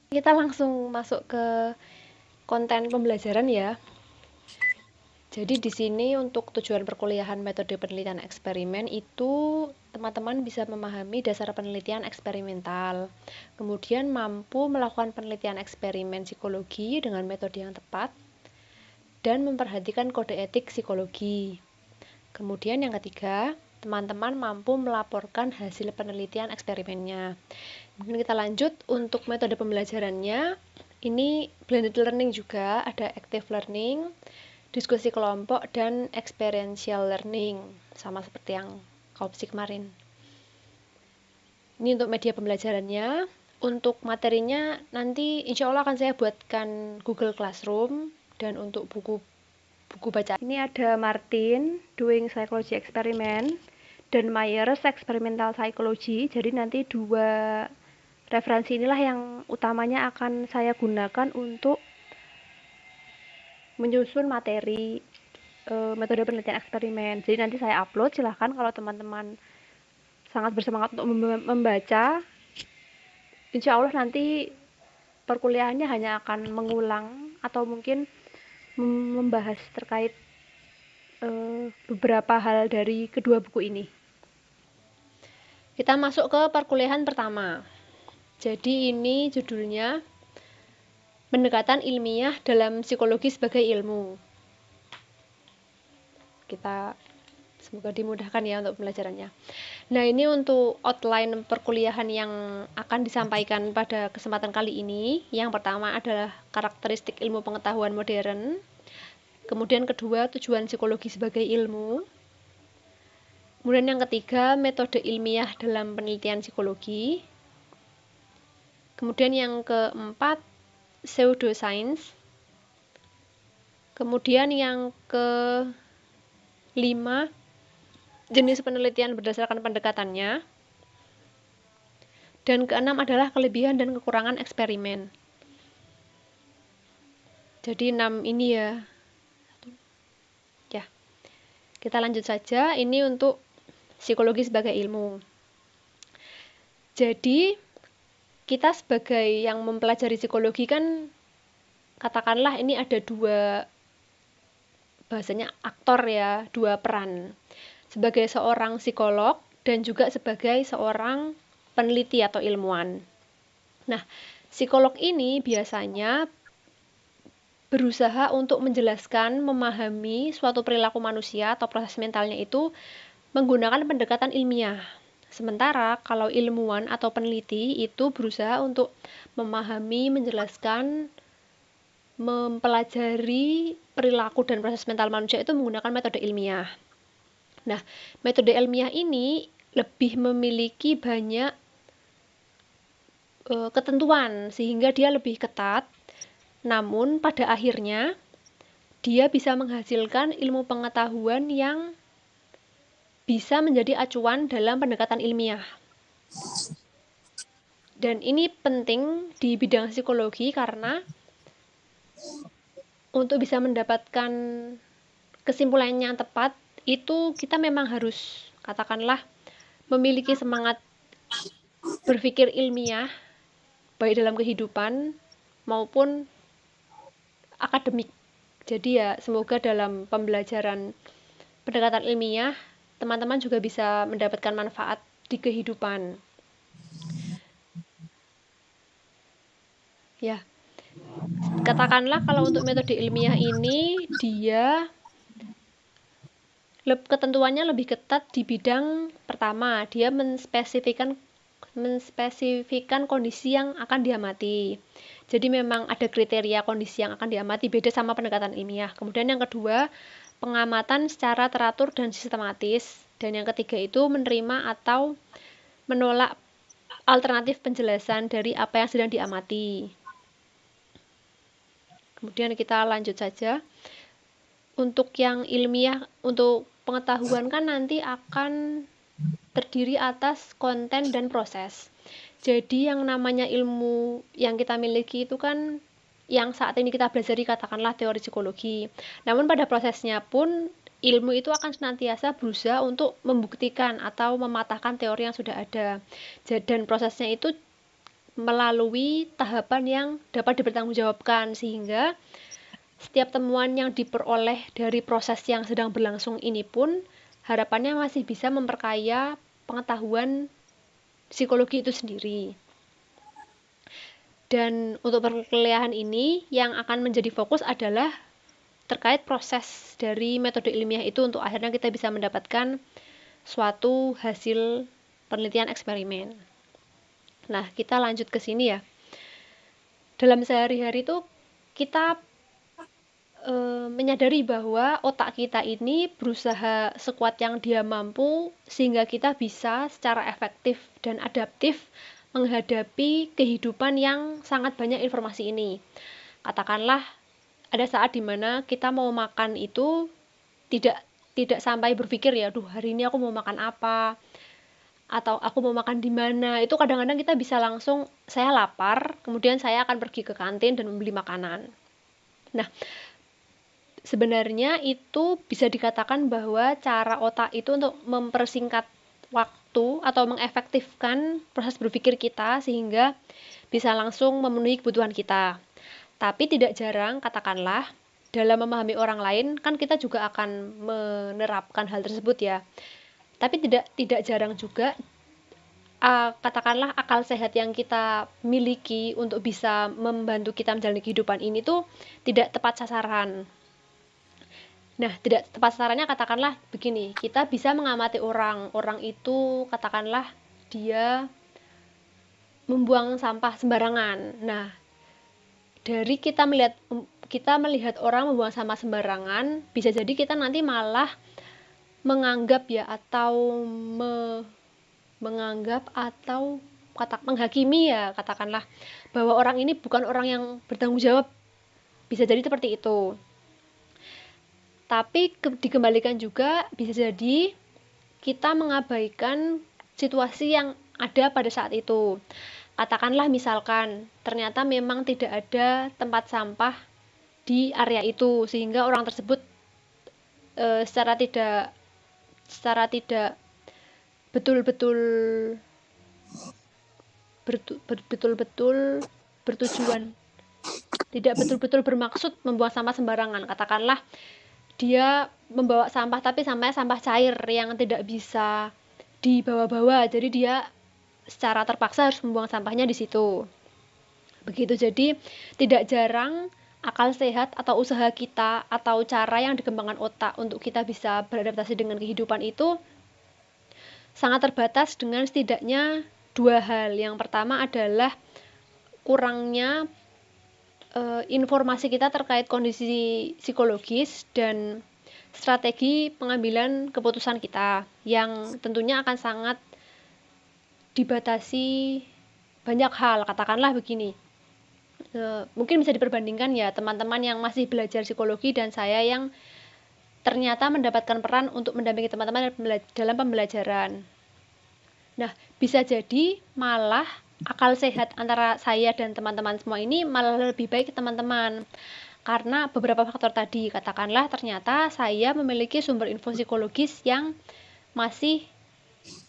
Kita langsung masuk ke konten pembelajaran ya. Jadi di sini untuk tujuan perkuliahan metode penelitian eksperimen itu teman-teman bisa memahami dasar penelitian eksperimental. Kemudian mampu melakukan penelitian eksperimen psikologi dengan metode yang tepat dan memperhatikan kode etik psikologi. Kemudian yang ketiga, teman-teman mampu melaporkan hasil penelitian eksperimennya. Kemudian kita lanjut untuk metode pembelajarannya. Ini blended learning juga, ada active learning, diskusi kelompok, dan experiential learning, sama seperti yang opsi kemarin. Ini untuk media pembelajarannya. Untuk materinya nanti insya Allah akan saya buatkan Google Classroom, dan untuk buku baca ini ada Martin Doing Psychology Experiment dan Myers Experimental Psychology. Jadi nanti dua referensi inilah yang utamanya akan saya gunakan untuk menyusun materi metode penelitian eksperimen. Jadi nanti saya upload, silahkan kalau teman-teman sangat bersemangat untuk membaca, insya Allah nanti perkuliahannya hanya akan mengulang atau mungkin membahas terkait beberapa hal dari kedua buku ini. Kita masuk ke perkuliahan pertama. Jadi ini judulnya Pendekatan Ilmiah dalam Psikologi sebagai Ilmu. Kita semoga dimudahkan ya untuk pembelajarannya. Nah, ini untuk outline perkuliahan yang akan disampaikan pada kesempatan kali ini. Yang pertama adalah karakteristik ilmu pengetahuan modern. Kemudian kedua, tujuan psikologi sebagai ilmu. Kemudian yang ketiga, metode ilmiah dalam penelitian psikologi. Kemudian yang keempat, pseudoscience. Kemudian yang kelima, jenis penelitian berdasarkan pendekatannya. Dan keenam adalah kelebihan dan kekurangan eksperimen. Jadi 6 ini ya. Ya. Kita lanjut saja. Ini untuk psikologi sebagai ilmu. Jadi kita sebagai yang mempelajari psikologi kan katakanlah ini ada dua, bahasanya aktor ya, dua peran. Sebagai seorang psikolog dan juga sebagai seorang peneliti atau ilmuwan. Nah, psikolog ini biasanya berusaha untuk menjelaskan, memahami suatu perilaku manusia atau proses mentalnya itu menggunakan pendekatan ilmiah. Sementara kalau ilmuwan atau peneliti itu berusaha untuk memahami, menjelaskan, mempelajari perilaku dan proses mental manusia itu menggunakan metode ilmiah. Nah, metode ilmiah ini lebih memiliki banyak ketentuan sehingga dia lebih ketat, namun pada akhirnya dia bisa menghasilkan ilmu pengetahuan yang bisa menjadi acuan dalam pendekatan ilmiah. Dan ini penting di bidang psikologi karena untuk bisa mendapatkan kesimpulan yang tepat itu kita memang harus katakanlah memiliki semangat berpikir ilmiah baik dalam kehidupan maupun akademik. Jadi ya semoga dalam pembelajaran pendekatan ilmiah teman-teman juga bisa mendapatkan manfaat di kehidupan. Ya, katakanlah kalau untuk metode ilmiah ini dia ketentuannya lebih ketat di bidang pertama, dia menspesifikan kondisi yang akan diamati. Jadi memang ada kriteria kondisi yang akan diamati, beda sama pendekatan ilmiah. Kemudian yang kedua, pengamatan secara teratur dan sistematis. Dan yang ketiga itu menerima atau menolak alternatif penjelasan dari apa yang sedang diamati. Kemudian kita lanjut saja. Untuk yang ilmiah, untuk pengetahuan kan nanti akan terdiri atas konten dan proses. Jadi yang namanya ilmu yang kita miliki itu kan yang saat ini kita pelajari katakanlah teori psikologi. Namun pada prosesnya pun ilmu itu akan senantiasa berusaha untuk membuktikan atau mematahkan teori yang sudah ada. Dan prosesnya itu melalui tahapan yang dapat dipertanggungjawabkan, sehingga setiap temuan yang diperoleh dari proses yang sedang berlangsung ini pun harapannya masih bisa memperkaya pengetahuan psikologi itu sendiri. Dan untuk perkuliahan ini yang akan menjadi fokus adalah terkait proses dari metode ilmiah itu untuk akhirnya kita bisa mendapatkan suatu hasil penelitian eksperimen. Nah, kita lanjut ke sini ya. Dalam sehari-hari itu kita menyadari bahwa otak kita ini berusaha sekuat yang dia mampu sehingga kita bisa secara efektif dan adaptif menghadapi kehidupan yang sangat banyak informasi ini. Katakanlah ada saat dimana kita mau makan itu tidak sampai berpikir ya, duh hari ini aku mau makan apa, atau aku mau makan di mana. Itu kadang-kadang kita bisa langsung, saya lapar, kemudian saya akan pergi ke kantin dan membeli makanan. Nah, sebenarnya itu bisa dikatakan bahwa cara otak itu untuk mempersingkat waktu atau mengefektifkan proses berpikir kita sehingga bisa langsung memenuhi kebutuhan kita. Tapi tidak jarang, katakanlah, dalam memahami orang lain, kan kita juga akan menerapkan hal tersebut ya. Tapi tidak jarang juga, katakanlah akal sehat yang kita miliki untuk bisa membantu kita menjalani kehidupan ini tuh tidak tepat sasaran. Nah, tidak tepat sasarannya katakanlah begini, kita bisa mengamati orang itu katakanlah dia membuang sampah sembarangan. Nah, dari kita melihat orang membuang sampah sembarangan, bisa jadi kita nanti malah menganggap ya atau menghakimi ya katakanlah bahwa orang ini bukan orang yang bertanggung jawab. Bisa jadi seperti itu. Tapi dikembalikan juga bisa jadi kita mengabaikan situasi yang ada pada saat itu. Katakanlah misalkan ternyata memang tidak ada tempat sampah di area itu sehingga orang tersebut secara tidak betul-betul bertujuan, tidak betul-betul bermaksud membuang sampah sembarangan. Katakanlah dia membawa sampah tapi sampahnya sampah cair yang tidak bisa dibawa-bawa, jadi dia secara terpaksa harus membuang sampahnya di situ. Begitu, jadi tidak jarang akal sehat atau usaha kita atau cara yang dikembangkan otak untuk kita bisa beradaptasi dengan kehidupan itu sangat terbatas dengan setidaknya dua hal. Yang pertama adalah kurangnya informasi kita terkait kondisi psikologis dan strategi pengambilan keputusan kita yang tentunya akan sangat dibatasi banyak hal. Katakanlah begini, mungkin bisa diperbandingkan ya teman-teman yang masih belajar psikologi dan saya yang ternyata mendapatkan peran untuk mendampingi teman-teman dalam pembelajaran. Nah, bisa jadi malah akal sehat antara saya dan teman-teman semua ini malah lebih baik ke teman-teman. Karena beberapa faktor tadi, katakanlah ternyata saya memiliki sumber info psikologis yang masih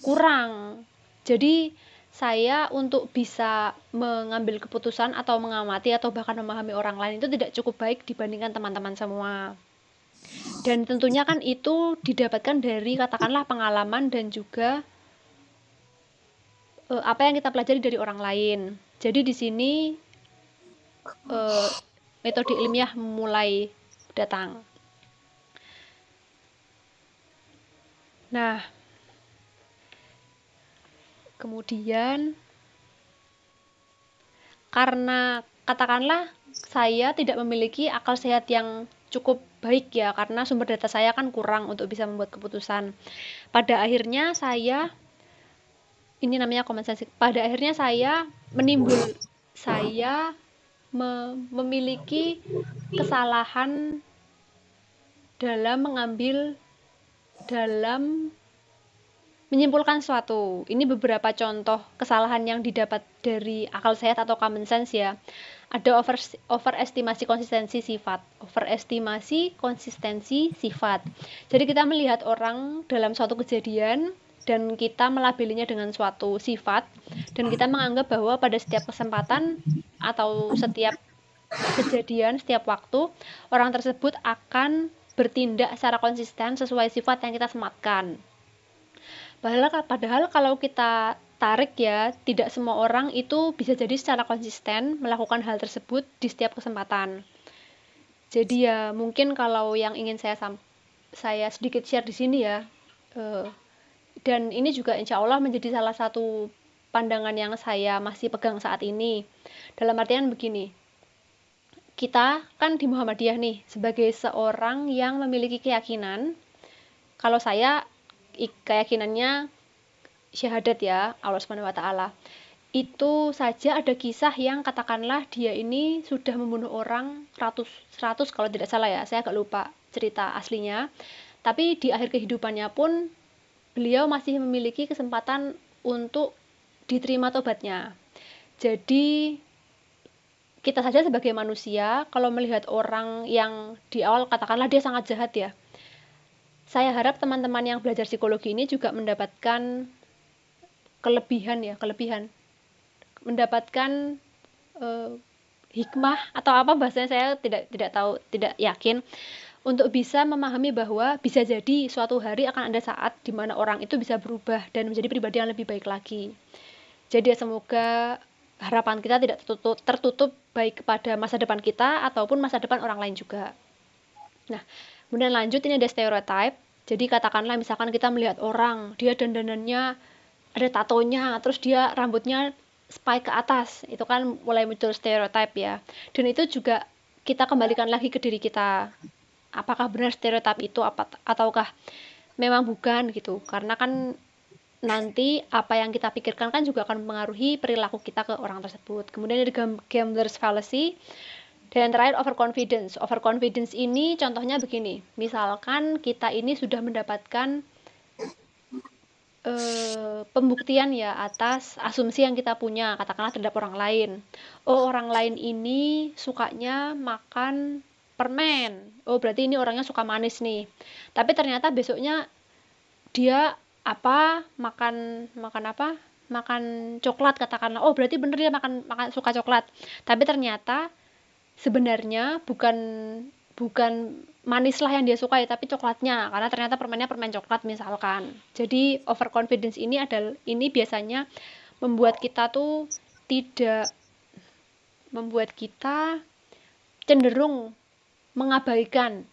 kurang. Jadi saya untuk bisa mengambil keputusan atau mengamati atau bahkan memahami orang lain itu tidak cukup baik dibandingkan teman-teman semua. Dan tentunya kan itu didapatkan dari katakanlah pengalaman dan juga apa yang kita pelajari dari orang lain. Jadi di sini metode ilmiah mulai datang. Nah, kemudian karena katakanlah saya tidak memiliki akal sehat yang cukup baik ya, karena sumber data saya kan kurang untuk bisa membuat keputusan. Pada akhirnya saya, ini namanya common sense, pada akhirnya saya memiliki kesalahan dalam menyimpulkan sesuatu. Ini beberapa contoh kesalahan yang didapat dari akal sehat atau common sense ya. Ada overestimasi konsistensi sifat. Jadi kita melihat orang dalam suatu kejadian dan kita melabelinya dengan suatu sifat, dan kita menganggap bahwa pada setiap kesempatan atau setiap kejadian, setiap waktu, orang tersebut akan bertindak secara konsisten sesuai sifat yang kita sematkan. Padahal kalau kita tarik ya, tidak semua orang itu bisa jadi secara konsisten melakukan hal tersebut di setiap kesempatan. Jadi ya mungkin kalau yang ingin saya sedikit share di sini ya, dan ini juga insya Allah menjadi salah satu pandangan yang saya masih pegang saat ini. Dalam artian begini, kita kan di Muhammadiyah nih, sebagai seorang yang memiliki keyakinan, kalau saya keyakinannya syahadat ya, Allah Subhanahu wa taala. Itu saja ada kisah yang katakanlah dia ini sudah membunuh orang 100 kalau tidak salah ya, saya agak lupa cerita aslinya. Tapi di akhir kehidupannya pun beliau masih memiliki kesempatan untuk diterima tobatnya. Jadi kita saja sebagai manusia, kalau melihat orang yang di awal katakanlah dia sangat jahat ya, saya harap teman-teman yang belajar psikologi ini juga mendapatkan kelebihan, mendapatkan hikmah atau apa bahasanya, saya tidak tahu, tidak yakin, untuk bisa memahami bahwa bisa jadi suatu hari akan ada saat di mana orang itu bisa berubah dan menjadi pribadi yang lebih baik lagi. Jadi semoga harapan kita tidak tertutup baik kepada masa depan kita ataupun masa depan orang lain juga. Nah, kemudian lanjut, ini ada stereotype. Jadi katakanlah misalkan kita melihat orang, dia dandanannya ada tatonya, terus dia rambutnya spike ke atas, itu kan mulai muncul stereotype ya. Dan itu juga kita kembalikan lagi ke diri kita. Apakah benar stereotip itu ataukah memang bukan gitu. Karena kan nanti apa yang kita pikirkan kan juga akan mempengaruhi perilaku kita ke orang tersebut. Kemudian ada gambler's fallacy. Dan yang terakhir overconfidence. Overconfidence ini contohnya begini. Misalkan kita ini sudah mendapatkan pembuktian ya atas asumsi yang kita punya, katakanlah terhadap orang lain. Oh, orang lain ini sukanya makan permen. Oh, berarti ini orangnya suka manis nih. Tapi ternyata besoknya dia makan apa? Makan coklat katakanlah. Oh, berarti bener dia makan suka coklat. Tapi ternyata sebenarnya bukan manis lah yang dia sukai, tapi coklatnya, karena ternyata permennya permen coklat misalkan. Jadi overconfidence ini biasanya membuat kita cenderung mengabaikan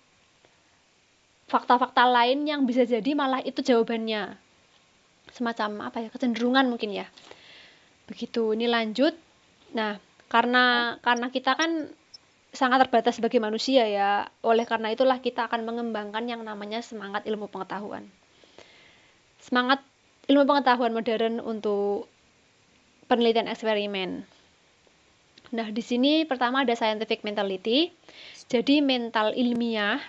fakta-fakta lain yang bisa jadi malah itu jawabannya. Semacam kecenderungan mungkin ya. Begitu, ini lanjut. Nah, karena kita kan sangat terbatas sebagai manusia ya, oleh karena itulah kita akan mengembangkan yang namanya semangat ilmu pengetahuan. Semangat ilmu pengetahuan modern untuk penelitian eksperimen. Nah, di sini pertama ada scientific mentality. Jadi mental ilmiah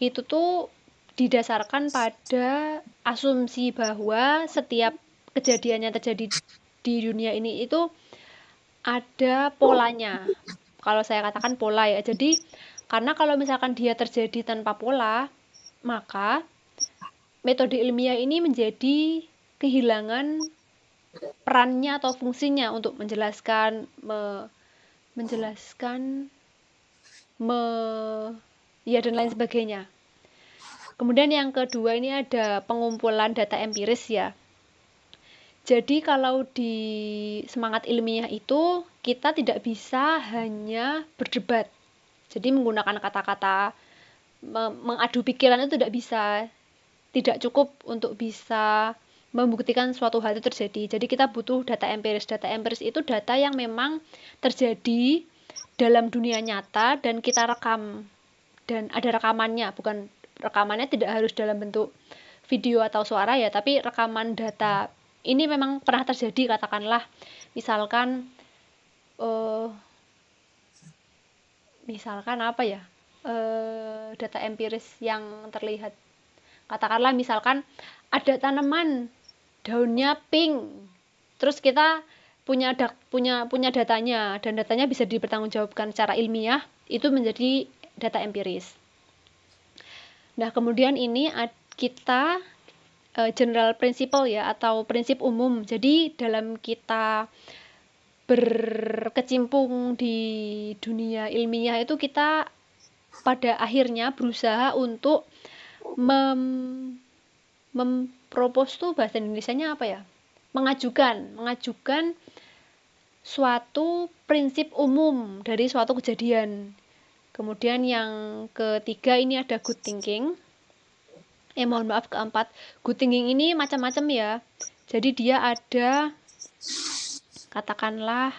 itu tuh didasarkan pada asumsi bahwa setiap kejadian yang terjadi di dunia ini itu ada polanya. Kalau saya katakan pola ya. Jadi karena kalau misalkan dia terjadi tanpa pola, maka metode ilmiah ini menjadi kehilangan perannya atau fungsinya untuk menjelaskan, ya dan lain sebagainya. Kemudian yang kedua ini ada pengumpulan data empiris ya. Jadi kalau di semangat ilmiah itu kita tidak bisa hanya berdebat. Jadi menggunakan kata-kata, mengadu pikiran itu tidak bisa. Tidak cukup untuk bisa membuktikan suatu hal itu terjadi. Jadi kita butuh data empiris. Data empiris itu data yang memang terjadi dalam dunia nyata dan kita rekam. Dan ada rekamannya, bukan rekamannya tidak harus dalam bentuk video atau suara ya, tapi rekaman data. Ini memang pernah terjadi, katakanlah misalkan data empiris yang terlihat, katakanlah misalkan ada tanaman daunnya pink, terus kita punya datanya dan datanya bisa dipertanggungjawabkan secara ilmiah, itu menjadi data empiris. Nah, kemudian ini kita general principle ya, atau prinsip umum. Jadi dalam kita berkecimpung di dunia ilmiah itu kita pada akhirnya berusaha untuk mempropos tuh bahasa Indonesianya apa ya? Mengajukan suatu prinsip umum dari suatu kejadian. Kemudian yang ketiga ini ada good thinking. Mohon maaf, keempat, good thinking ini macam-macam ya. Jadi dia ada, katakanlah,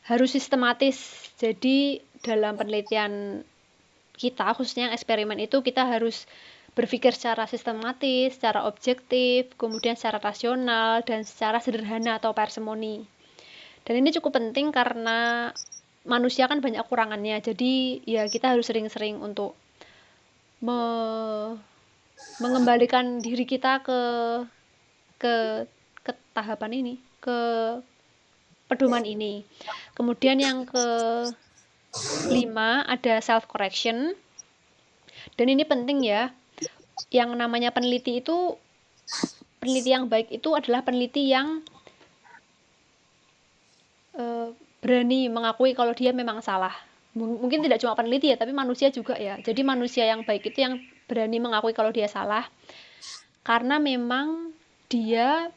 harus sistematis. Jadi dalam penelitian kita, khususnya yang eksperimen itu, kita harus berpikir secara sistematis, secara objektif, kemudian secara rasional, dan secara sederhana atau parsimoni. Dan ini cukup penting karena manusia kan banyak kurangannya. Jadi ya kita harus sering-sering untuk mengembalikan diri kita ke tahapan ini, ke pedoman ini. Kemudian yang kelima ada self correction. Dan ini penting ya. Yang namanya peneliti yang baik itu adalah peneliti yang berani mengakui kalau dia memang salah. Mungkin tidak cuma peneliti ya, tapi manusia juga ya. Jadi manusia yang baik itu yang berani mengakui kalau dia salah, karena memang dia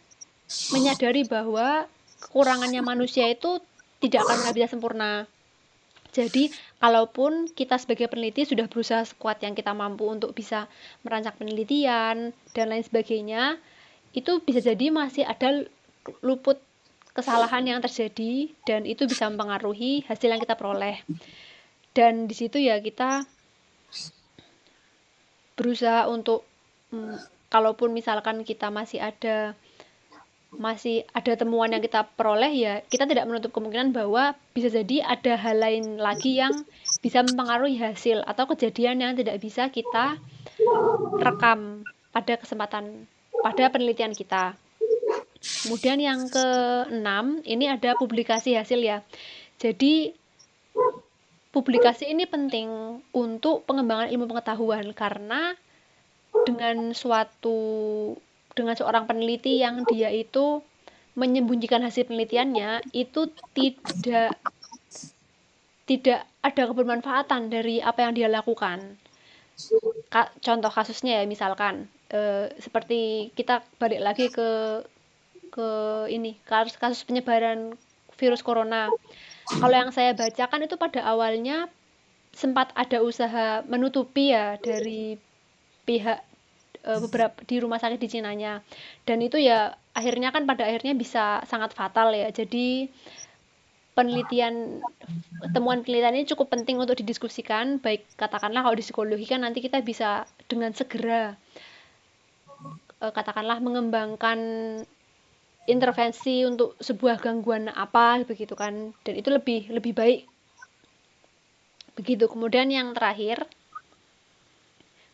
menyadari bahwa kekurangannya manusia itu tidak akan pernah bisa sempurna. Jadi, kalaupun kita sebagai peneliti sudah berusaha sekuat yang kita mampu untuk bisa merancang penelitian dan lain sebagainya, itu bisa jadi masih ada luput kesalahan yang terjadi dan itu bisa mempengaruhi hasil yang kita peroleh. Dan di situ ya kita berusaha untuk kalaupun misalkan kita masih ada temuan yang kita peroleh, ya kita tidak menutup kemungkinan bahwa bisa jadi ada hal lain lagi yang bisa mempengaruhi hasil atau kejadian yang tidak bisa kita rekam pada penelitian kita. Kemudian yang ke-6 ini ada publikasi hasil ya. Jadi publikasi ini penting untuk pengembangan ilmu pengetahuan, karena dengan seorang peneliti yang dia itu menyembunyikan hasil penelitiannya, itu tidak ada kebermanfaatan dari apa yang dia lakukan. Contoh kasusnya ya, misalkan seperti kita balik lagi ke kasus penyebaran virus corona. Kalau yang saya bacakan itu pada awalnya sempat ada usaha menutupi ya dari pihak beberapa di rumah sakit di Cinanya, dan itu ya pada akhirnya bisa sangat fatal ya. Jadi temuan penelitian ini cukup penting untuk didiskusikan, baik katakanlah kalau di psikologi kan nanti kita bisa dengan segera katakanlah mengembangkan intervensi untuk sebuah gangguan apa begitu kan, dan itu lebih baik begitu. Kemudian yang terakhir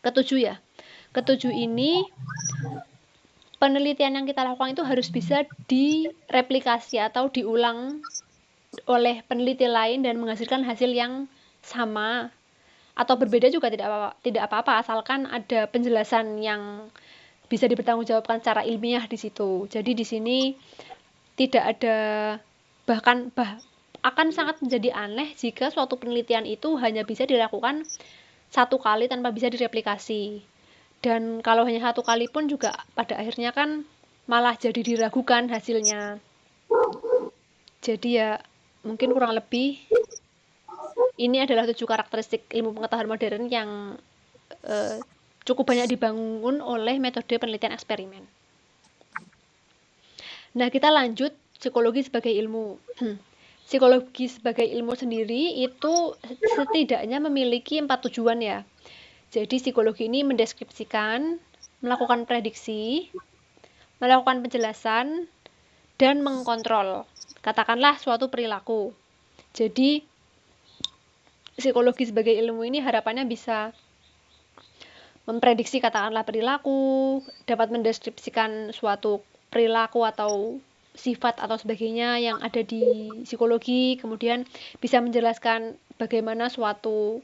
ketujuh ini penelitian yang kita lakukan itu harus bisa direplikasi atau diulang oleh peneliti lain dan menghasilkan hasil yang sama atau berbeda juga tidak apa-apa, asalkan ada penjelasan yang bisa dipertanggungjawabkan secara ilmiah di situ. Jadi di sini tidak ada akan sangat menjadi aneh jika suatu penelitian itu hanya bisa dilakukan satu kali tanpa bisa direplikasi. Dan kalau hanya satu kali pun juga pada akhirnya kan malah jadi diragukan hasilnya. Jadi ya mungkin kurang lebih ini adalah 7 karakteristik ilmu pengetahuan modern yang cukup banyak dibangun oleh metode penelitian eksperimen. Nah, kita lanjut psikologi sebagai ilmu. Psikologi sebagai ilmu sendiri itu setidaknya memiliki 4 tujuan ya. Jadi psikologi ini mendeskripsikan, melakukan prediksi, melakukan penjelasan, dan mengkontrol, katakanlah suatu perilaku. Jadi psikologi sebagai ilmu ini harapannya bisa memprediksi katakanlah perilaku, dapat mendeskripsikan suatu perilaku atau sifat atau sebagainya yang ada di psikologi, kemudian bisa menjelaskan bagaimana suatu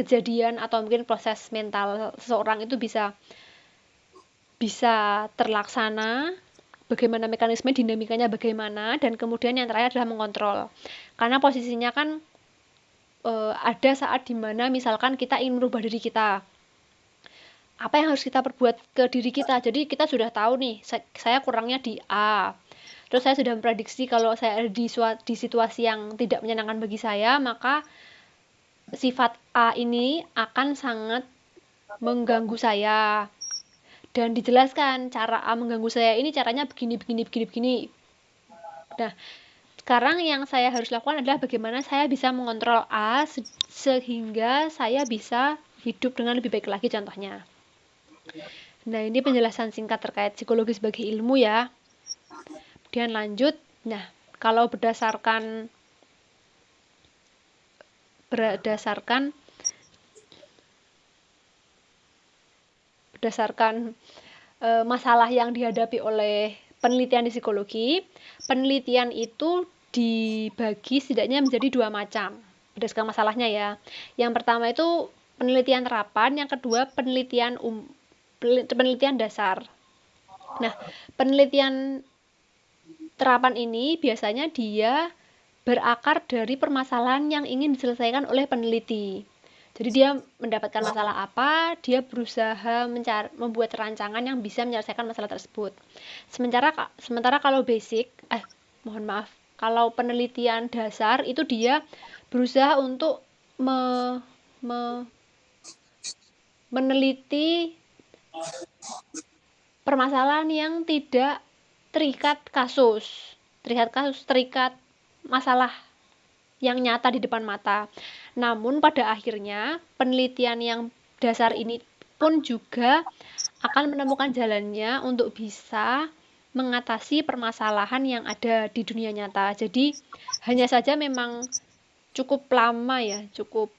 kejadian atau mungkin proses mental seseorang itu bisa bisa terlaksana, bagaimana mekanisme dinamikanya bagaimana, dan kemudian yang terakhir adalah mengontrol. Karena posisinya kan ada saat dimana misalkan kita ingin merubah diri kita, apa yang harus kita perbuat ke diri kita. Jadi kita sudah tahu nih, saya kurangnya di A, terus saya sudah memprediksi kalau saya ada di situasi yang tidak menyenangkan bagi saya, maka sifat A ini akan sangat mengganggu saya, dan dijelaskan cara A mengganggu saya ini caranya begini. Nah, sekarang yang saya harus lakukan adalah bagaimana saya bisa mengontrol A sehingga saya bisa hidup dengan lebih baik lagi contohnya. Nah, ini penjelasan singkat terkait psikologi sebagai ilmu ya. Kemudian lanjut. Nah, kalau berdasarkan masalah yang dihadapi oleh penelitian di psikologi, penelitian itu dibagi setidaknya menjadi 2 macam berdasarkan masalahnya ya. Yang pertama itu penelitian terapan, yang kedua penelitian dasar. Nah, penelitian terapan ini biasanya dia berakar dari permasalahan yang ingin diselesaikan oleh peneliti. Jadi dia mendapatkan masalah apa, dia berusaha membuat rancangan yang bisa menyelesaikan masalah tersebut. Sementara kalau kalau penelitian dasar itu dia berusaha untuk meneliti permasalahan yang tidak terikat masalah yang nyata di depan mata. Namun pada akhirnya penelitian yang dasar ini pun juga akan menemukan jalannya untuk bisa mengatasi permasalahan yang ada di dunia nyata. Jadi hanya saja memang cukup lama ya, cukup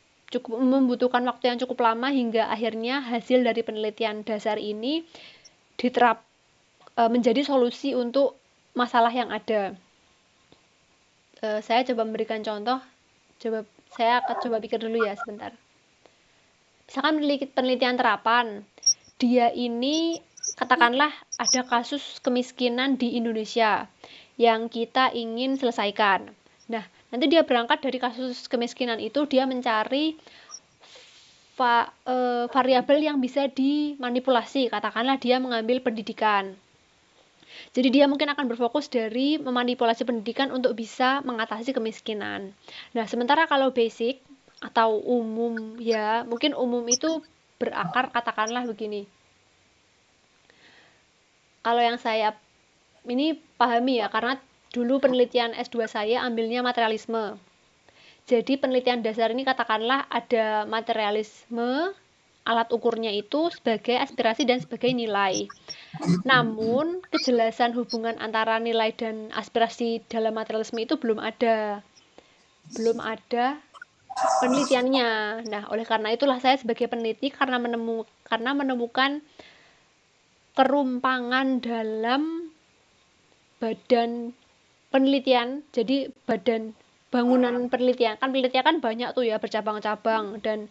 membutuhkan waktu yang cukup lama hingga akhirnya hasil dari penelitian dasar ini menjadi solusi untuk masalah yang ada. Saya coba memberikan contoh. Saya akan coba pikir dulu ya sebentar. Misalkan penelitian terapan, dia ini katakanlah ada kasus kemiskinan di Indonesia yang kita ingin selesaikan. Nah, nanti dia berangkat dari kasus kemiskinan itu, dia mencari variabel yang bisa dimanipulasi. Katakanlah dia mengambil pendidikan. Jadi dia mungkin akan berfokus dari memanipulasi pendidikan untuk bisa mengatasi kemiskinan. Nah, sementara kalau basic atau umum ya, mungkin umum itu berakar katakanlah begini. Kalau yang saya ini pahami ya, karena dulu penelitian S2 saya ambilnya materialisme. Jadi penelitian dasar ini katakanlah ada materialisme, alat ukurnya itu sebagai aspirasi dan sebagai nilai. Namun, kejelasan hubungan antara nilai dan aspirasi dalam materialisme itu belum ada. Belum ada penelitiannya. Nah, oleh karena itulah saya sebagai peneliti karena menemukan kerumpangan dalam badan penelitian. Jadi badan bangunan penelitian. Kan penelitian kan banyak tuh ya, bercabang-cabang, dan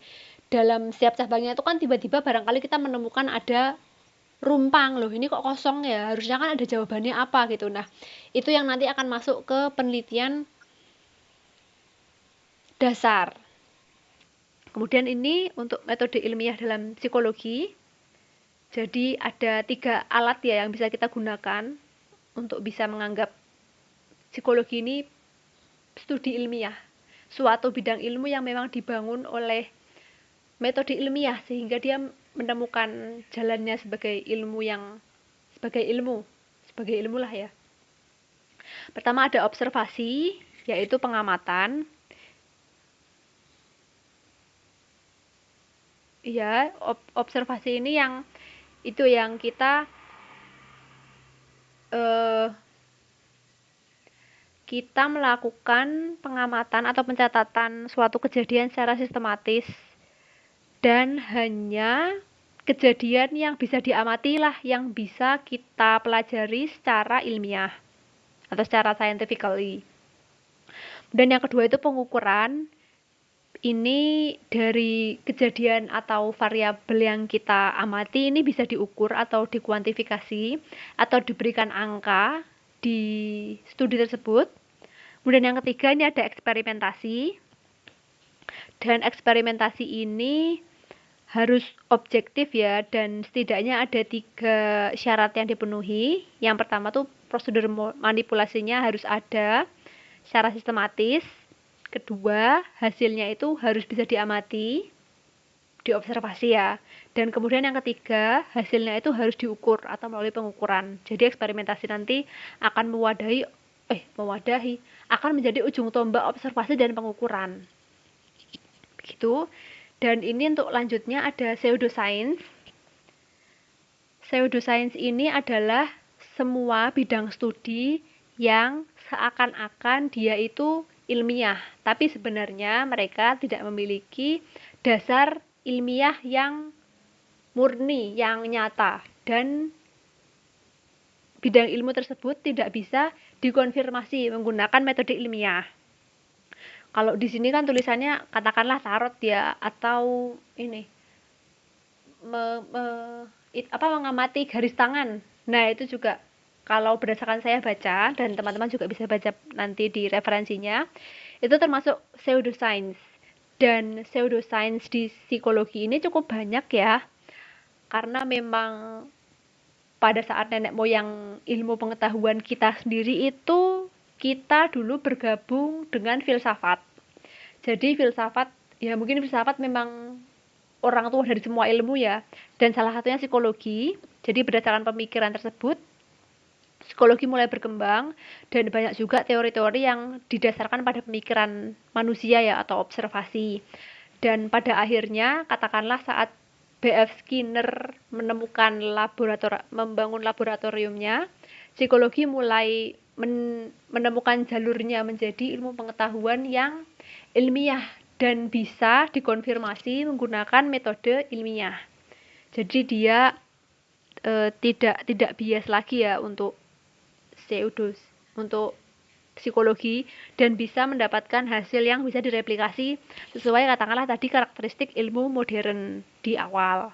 dalam setiap cabangnya itu kan tiba-tiba barangkali kita menemukan ada rumpang, loh ini kok kosong ya, harusnya kan ada jawabannya apa gitu. Nah, itu yang nanti akan masuk ke penelitian dasar. Kemudian ini untuk metode ilmiah dalam psikologi. Jadi ada 3 alat ya yang bisa kita gunakan untuk bisa menganggap psikologi ini studi ilmiah, suatu bidang ilmu yang memang dibangun oleh metode ilmiah sehingga dia menemukan jalannya sebagai ilmu lah ya. Pertama ada observasi, yaitu pengamatan. Ya, observasi ini yang kita melakukan pengamatan atau pencatatan suatu kejadian secara sistematis, dan hanya kejadian yang bisa diamati lah yang bisa kita pelajari secara ilmiah atau secara scientifically. Dan yang kedua itu pengukuran. ini dari kejadian atau variabel yang kita amati ini bisa diukur atau dikuantifikasi atau diberikan angka di studi tersebut. Kemudian yang ketiga ini ada eksperimentasi. Dan eksperimentasi ini harus objektif ya, dan setidaknya ada 3 syarat yang dipenuhi. Yang pertama tuh prosedur manipulasinya harus ada secara sistematis. Kedua, hasilnya itu harus bisa diamati, diobservasi ya. Dan kemudian yang ketiga, hasilnya itu harus diukur atau melalui pengukuran. Jadi eksperimentasi nanti akan akan menjadi ujung tombak observasi dan pengukuran. Begitu. Dan ini untuk lanjutnya ada pseudoscience. Pseudoscience ini adalah semua bidang studi yang seakan-akan dia itu ilmiah, tapi sebenarnya mereka tidak memiliki dasar ilmiah yang murni, yang nyata, dan bidang ilmu tersebut tidak bisa dikonfirmasi menggunakan metode ilmiah. Kalau di sini kan tulisannya katakanlah tarot ya, atau ini mengamati garis tangan. Nah, itu juga kalau berdasarkan saya baca, dan teman-teman juga bisa baca nanti di referensinya, itu termasuk pseudoscience. Dan pseudoscience di psikologi ini cukup banyak ya, karena memang pada saat nenek moyang ilmu pengetahuan kita sendiri itu, kita dulu bergabung dengan filsafat. Jadi filsafat, ya mungkin filsafat memang orang tua dari semua ilmu ya, dan salah satunya psikologi. Jadi berdasarkan pemikiran tersebut, psikologi mulai berkembang, dan banyak juga teori-teori yang didasarkan pada pemikiran manusia ya, atau observasi. Dan pada akhirnya, katakanlah saat B.F. Skinner membangun laboratoriumnya, psikologi mulai menemukan jalurnya menjadi ilmu pengetahuan yang ilmiah dan bisa dikonfirmasi menggunakan metode ilmiah. Jadi dia tidak bias lagi ya untuk psikologi, dan bisa mendapatkan hasil yang bisa direplikasi sesuai katakanlah tadi karakteristik ilmu modern di awal.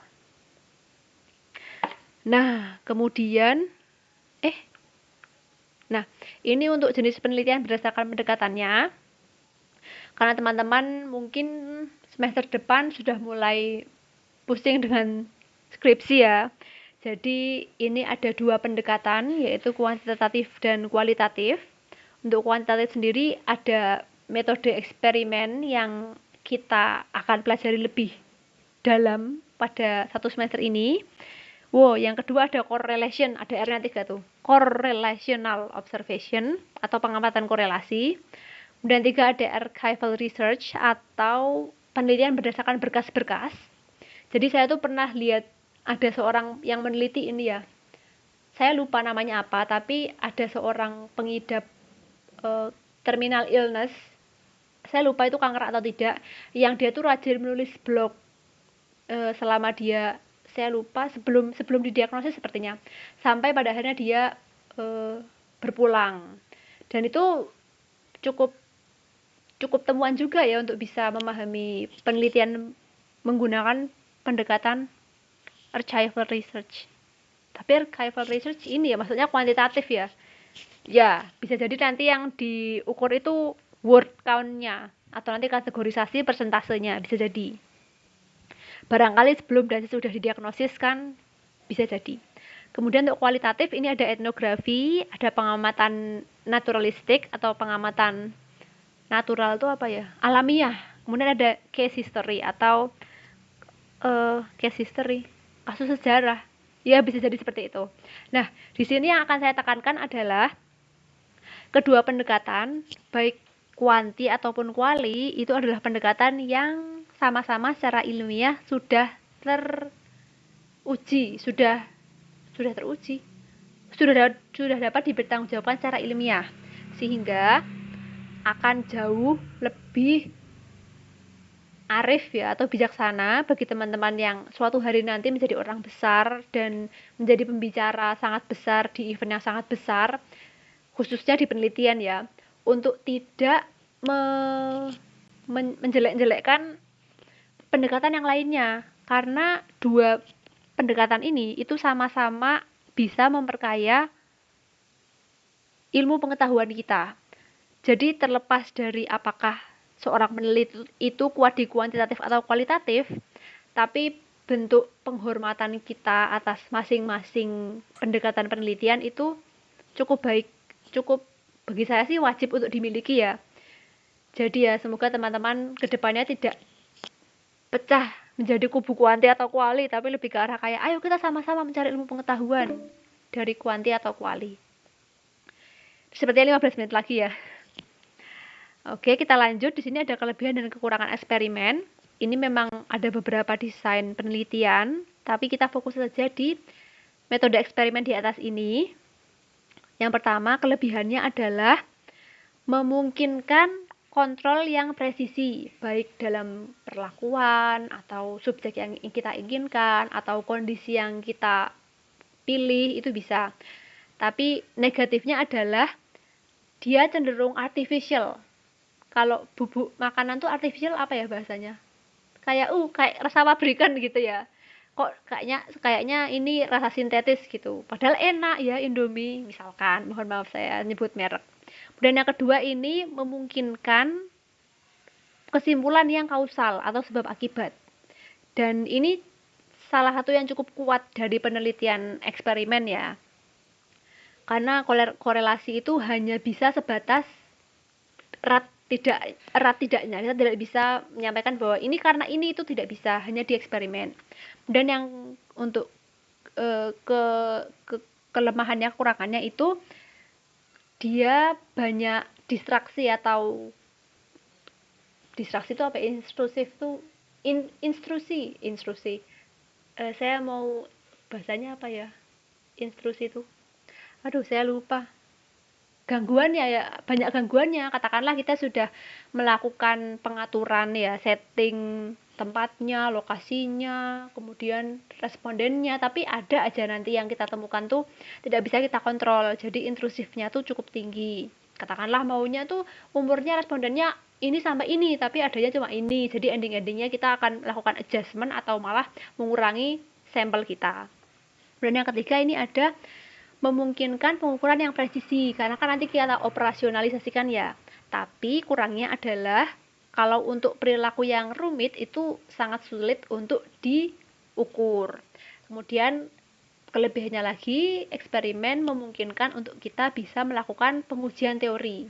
Nah, kemudian ini untuk jenis penelitian berdasarkan pendekatannya. Karena teman-teman mungkin semester depan sudah mulai pusing dengan skripsi ya. Jadi ini ada 2 pendekatan, yaitu kuantitatif dan kualitatif. Untuk kuantitatif sendiri ada metode eksperimen yang kita akan pelajari lebih dalam pada 1 semester ini. Yang kedua ada correlation, ada R-nya 3 tuh. Correlational observation atau pengamatan korelasi. Kemudian 3 ada archival research atau penelitian berdasarkan berkas-berkas. Jadi saya tuh pernah lihat ada seorang yang meneliti ini ya. Saya lupa namanya apa, tapi ada seorang pengidap terminal illness. Saya lupa itu kanker atau tidak. Yang dia tuh rajin menulis blog selama dia, saya lupa, sebelum didiagnosis sepertinya. Sampai pada akhirnya dia berpulang. Dan itu cukup temuan juga ya untuk bisa memahami penelitian menggunakan pendekatan archival research. Tapi archival research ini ya maksudnya kuantitatif ya. Ya, bisa jadi nanti yang diukur itu word count-nya atau nanti kategorisasi persentasenya, bisa jadi. Barangkali sebelum dan sudah didiagnosis kan bisa jadi. Kemudian untuk kualitatif ini ada etnografi, ada pengamatan naturalistik atau pengamatan natural itu apa ya? Alamiah. Kemudian ada case history atau kasus sejarah. Ya, bisa jadi seperti itu. Nah, di sini yang akan saya tekankan adalah kedua pendekatan, baik kuanti ataupun kuali, itu adalah pendekatan yang sama-sama secara ilmiah sudah teruji, sudah dapat dipertanggungjawabkan secara ilmiah, sehingga akan jauh lebih arif ya atau bijaksana bagi teman-teman yang suatu hari nanti menjadi orang besar dan menjadi pembicara sangat besar di event yang sangat besar, khususnya di penelitian ya, untuk tidak menjelek-jelekkan pendekatan yang lainnya, karena dua pendekatan ini itu sama-sama bisa memperkaya ilmu pengetahuan kita. Jadi terlepas dari apakah seorang peneliti itu kuat di kuantitatif atau kualitatif, tapi bentuk penghormatan kita atas masing-masing pendekatan penelitian itu cukup baik, cukup bagi saya sih wajib untuk dimiliki ya. Jadi ya semoga teman-teman kedepannya tidak pecah menjadi kubu kuanti atau kuali, tapi lebih ke arah kayak ayo kita sama-sama mencari ilmu pengetahuan dari kuanti atau kuali. Sepertinya 15 menit lagi ya. Oke, kita lanjut. Di sini ada kelebihan dan kekurangan eksperimen. Ini memang ada beberapa desain penelitian, tapi kita fokus saja di metode eksperimen di atas ini. Yang pertama, kelebihannya adalah memungkinkan kontrol yang presisi, baik dalam perlakuan atau subjek yang kita inginkan atau kondisi yang kita pilih itu bisa. Tapi negatifnya adalah dia cenderung artificial. Kalau bubuk makanan tuh artificial apa ya bahasanya? Kayak rasa pabrikan gitu ya. Kok kayaknya ini rasa sintetis gitu. Padahal enak ya Indomie misalkan. Mohon maaf saya nyebut merek. Dan yang kedua ini memungkinkan kesimpulan yang kausal atau sebab akibat. Dan ini salah satu yang cukup kuat dari penelitian eksperimen ya. Karena korelasi itu hanya bisa sebatas erat tidaknya. Kita tidak bisa menyampaikan bahwa ini karena ini itu tidak bisa, hanya di eksperimen. Dan yang untuk kelemahannya, kekurangannya itu dia banyak distraksi atau distraksi itu apa? Instrusif tuh instruksi. Saya mau bahasanya apa ya? Instruksi itu. Aduh, saya lupa. Gangguannya ya, banyak gangguannya. Katakanlah kita sudah melakukan pengaturan ya, setting tempatnya, lokasinya, kemudian respondennya, tapi ada aja nanti yang kita temukan tuh tidak bisa kita kontrol. Jadi intrusifnya tuh cukup tinggi. Katakanlah maunya tuh umurnya respondennya ini sampai ini, tapi adanya cuma ini. Jadi ending-endingnya kita akan melakukan adjustment atau malah mengurangi sampel kita. Dan yang ketiga ini ada memungkinkan pengukuran yang presisi, karena kan nanti kita operasionalisasikan ya. Tapi kurangnya adalah kalau untuk perilaku yang rumit itu sangat sulit untuk diukur. Kemudian kelebihannya lagi, eksperimen memungkinkan untuk kita bisa melakukan pengujian teori.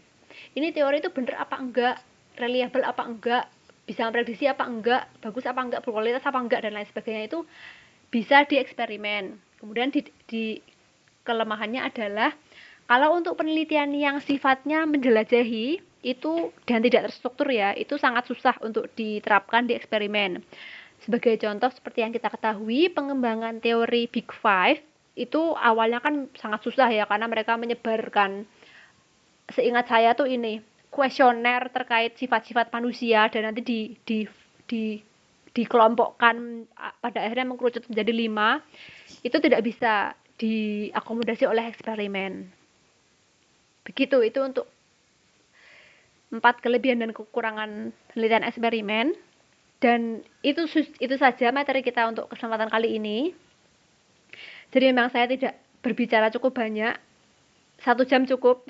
Ini teori itu benar apa enggak, reliable apa enggak, bisa memprediksi apa enggak, bagus apa enggak, berkualitas apa enggak, dan lain sebagainya itu bisa dieksperimen. Kemudian di kelemahannya adalah kalau untuk penelitian yang sifatnya menjelajahi itu dan tidak terstruktur ya, itu sangat susah untuk diterapkan di eksperimen. Sebagai contoh seperti yang kita ketahui, pengembangan teori Big Five itu awalnya kan sangat susah ya, karena mereka menyebarkan, seingat saya tuh ini, kuesioner terkait sifat-sifat manusia dan nanti dikelompokkan pada akhirnya mengkerucut menjadi 5. Itu tidak bisa diakomodasi oleh eksperimen. Begitu, itu untuk 4 kelebihan dan kekurangan penelitian eksperimen. Dan itu saja materi kita untuk kesempatan kali ini. Jadi memang saya tidak berbicara cukup banyak, 1 jam cukup.